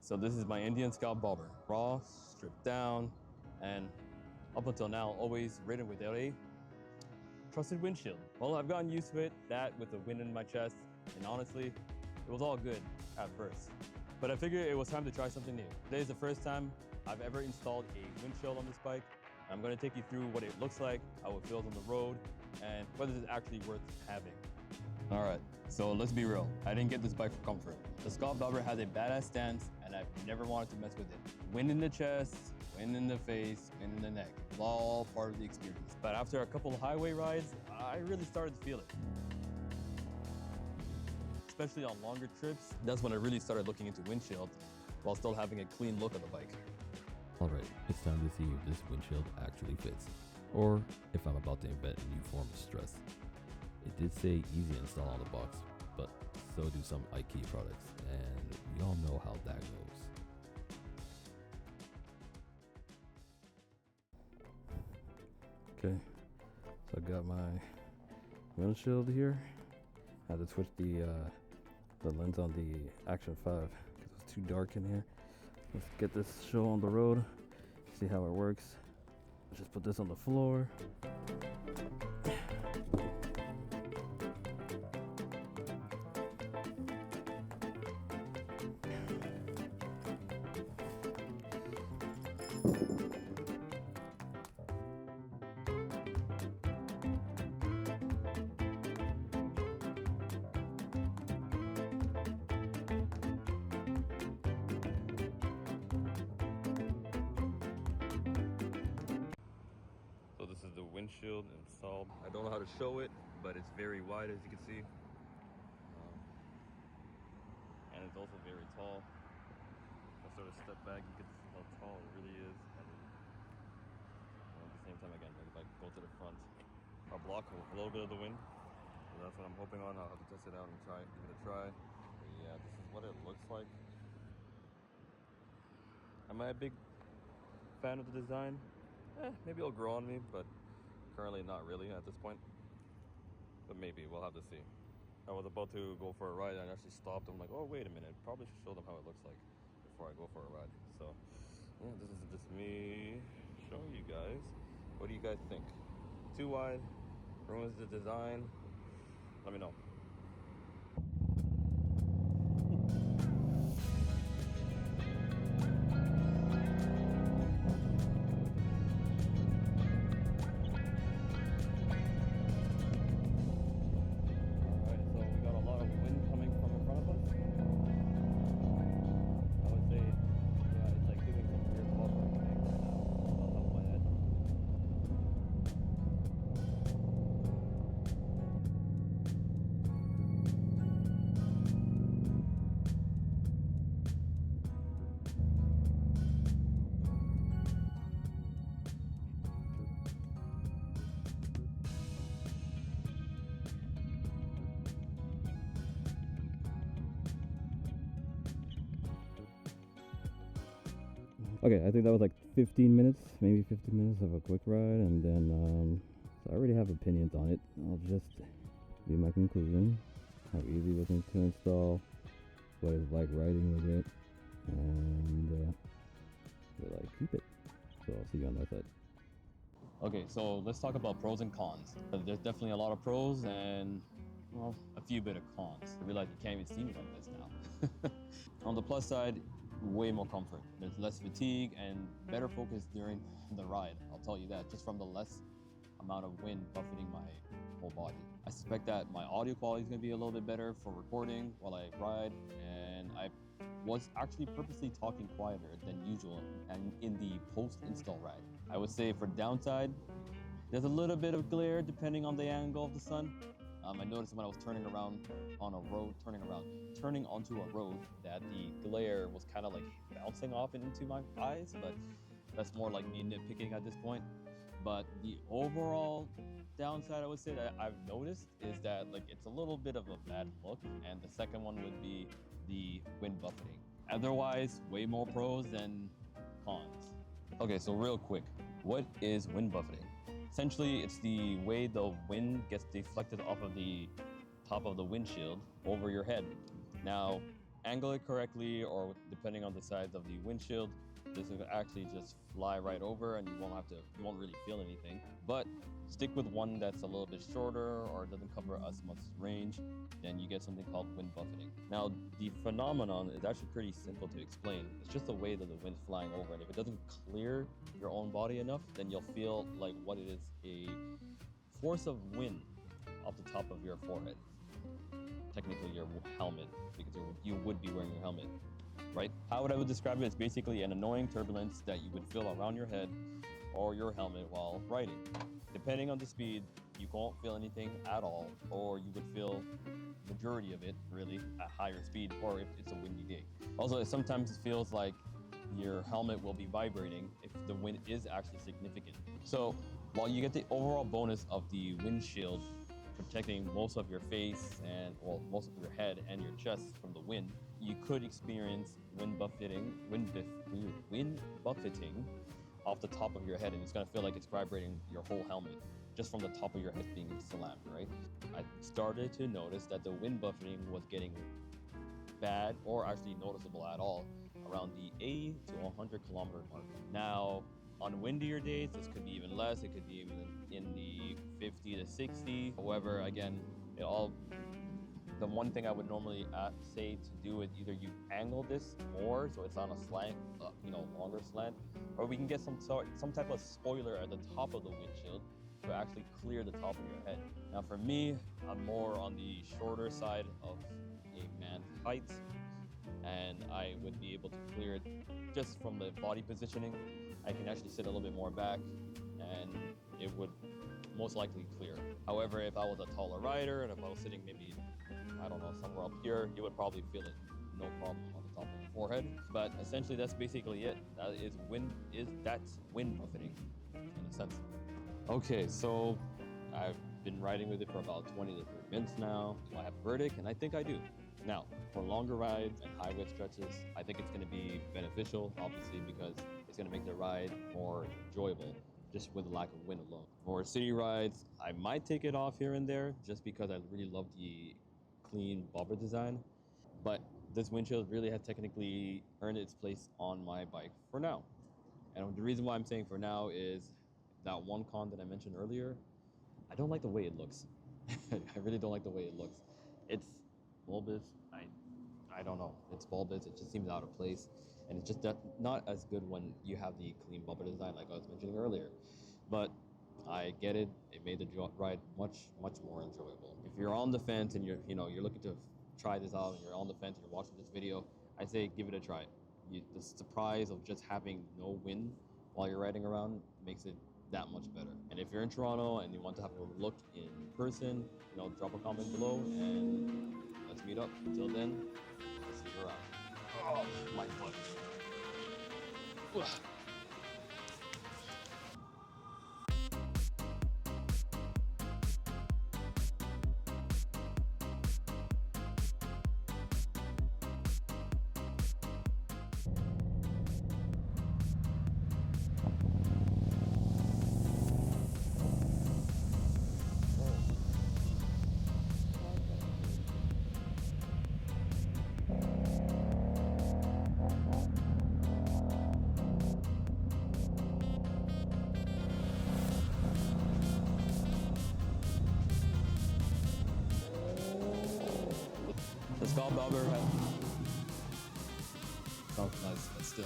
So this is my Indian Scout bobber. Raw, stripped down, and up until now, always ridden without a trusted windshield. Well, I've gotten used to it, that with the wind in my chest, and honestly, it was all good at first. But I figured it was time to try something new. Today is the first time I've ever installed a windshield on this bike. I'm gonna take you through what it looks like, how it feels on the road, and whether it's actually worth having. All right, so let's be real. I didn't get this bike for comfort. The Scout Bobber has a badass stance, and I've never wanted to mess with it. Wind in the chest, wind in the face, wind in the neck. It's all part of the experience. But after a couple of highway rides, I really started to feel it. Especially on longer trips, that's when I really started looking into windshield while still having a clean look of the bike. Alright, it's time to see if this windshield actually fits, or if I'm about to invent a new form of stress. It did say easy install on the box, but so do some IKEA products, and we all know how that goes. Okay, so I got my windshield here. I had to switch the lens on the Action 5 because it was too dark in here. Let's get this show on the road, see how it works. Just put this on the floor. So this is the windshield installed. I don't know how to show it, but it's very wide, as you can see. And it's also very tall. If I sort of step back, you can see how tall it really is. And at the same time, again, like if I go to the front, I'll block a little bit of the wind. So that's what I'm hoping on. I'll have to test it out and give it a try. But yeah, this is what it looks like. Am I a big fan of the design? Maybe it'll grow on me, but currently not really at this point. But maybe, we'll have to see. I was about to go for a ride and I actually stopped. I'm like, oh, wait a minute. Probably should show them how it looks like before I go for a ride. So, yeah, this is just me showing you guys. What do you guys think? Too wide? Ruins the design? Let me know. Okay, I think that was like 15 minutes, maybe 15 minutes of a quick ride, and then so I already have opinions on it. I'll just do my conclusion, how easy it was to install, what it's like riding with it, and will I keep it? So I'll see you on that side. Okay, so let's talk about pros and cons. There's definitely a lot of pros and, well, a few bit of cons. I realize you can't even see me like this now. On the plus side, way more comfort. There's less fatigue and better focus during the ride. I'll tell you that, just from the less amount of wind buffeting my whole body. I suspect that my audio quality is gonna be a little bit better for recording while I ride, and I was actually purposely talking quieter than usual and in the post-install ride. I would say for downside, there's a little bit of glare depending on the angle of the sun. I noticed when I was turning around on a road, turning onto a road, that the glare was kind of like bouncing off into my eyes, but that's more like me nitpicking at this point. But the overall downside I would say that I've noticed is that like it's a little bit of a bad look, and the second one would be the wind buffeting. Otherwise, way more pros than cons. Okay, so real quick, what is wind buffeting? Essentially, it's the way the wind gets deflected off of the top of the windshield over your head. Now, angle it correctly, or depending on the size of the windshield, this will actually just fly right over and you won't really feel anything. But stick with one that's a little bit shorter or doesn't cover as much range, then you get something called wind buffeting. Now, the phenomenon is actually pretty simple to explain. It's just the way that the wind's flying over, and if it doesn't clear your own body enough, then you'll feel like what it is, a force of wind off the top of your forehead. Technically your helmet, because you would be wearing your helmet, right? How I would describe it is basically an annoying turbulence that you would feel around your head or your helmet while riding. Depending on the speed, you won't feel anything at all, or you would feel majority of it really at higher speed, or if it's a windy day. Also, sometimes it feels like your helmet will be vibrating if the wind is actually significant. So while you get the overall bonus of the windshield protecting most of your face and, well, most of your head and your chest from the wind, you could experience wind buffeting off the top of your head, and it's gonna feel like it's vibrating your whole helmet just from the top of your head being slammed, right? I started to notice that the wind buffeting was getting bad, or actually noticeable at all, around the 80 to 100 kilometer mark. Now, on windier days, this could be even less. It could be even in the 50 to 60. However, again, the one thing I would normally say to do is either you angle this more so it's on a slant, longer slant, or we can get some type of spoiler at the top of the windshield to actually clear the top of your head. Now, for me, I'm more on the shorter side of a man's height, and I would be able to clear it just from the body positioning. I can actually sit a little bit more back and it would most likely clear. However, if I was a taller rider and if I was sitting maybe, I don't know, somewhere up here, you would probably feel it no problem on the top of the forehead. But essentially that's basically it. That's wind buffeting in a sense. Okay, so I've been riding with it for about 20 to 30 minutes now. Do I have a verdict? And I think I do. Now, for longer rides and highway stretches, I think it's going to be beneficial, obviously, because it's going to make the ride more enjoyable, just with the lack of wind alone. For city rides, I might take it off here and there, just because I really love the clean bumper design. But this windshield really has technically earned its place on my bike for now. And the reason why I'm saying for now is that one con that I mentioned earlier, I don't like the way it looks. I really don't like the way it looks. It's bulbous. I don't know. It's bulbous. It just seems out of place, and it's just not as good when you have the clean bumper design, like I was mentioning earlier. But I get it. It made the ride much more enjoyable. If you're on the fence and you're looking to try this out, and you're on the fence and you're watching this video, I say give it a try. The surprise of just having no wind while you're riding around makes it that much better. And if you're in Toronto and you want to have a look in person, drop a comment below and let's meet up. Until then, I'll see you around. Oh, my foot. Ugh. The skull bobber sounds nice, but still.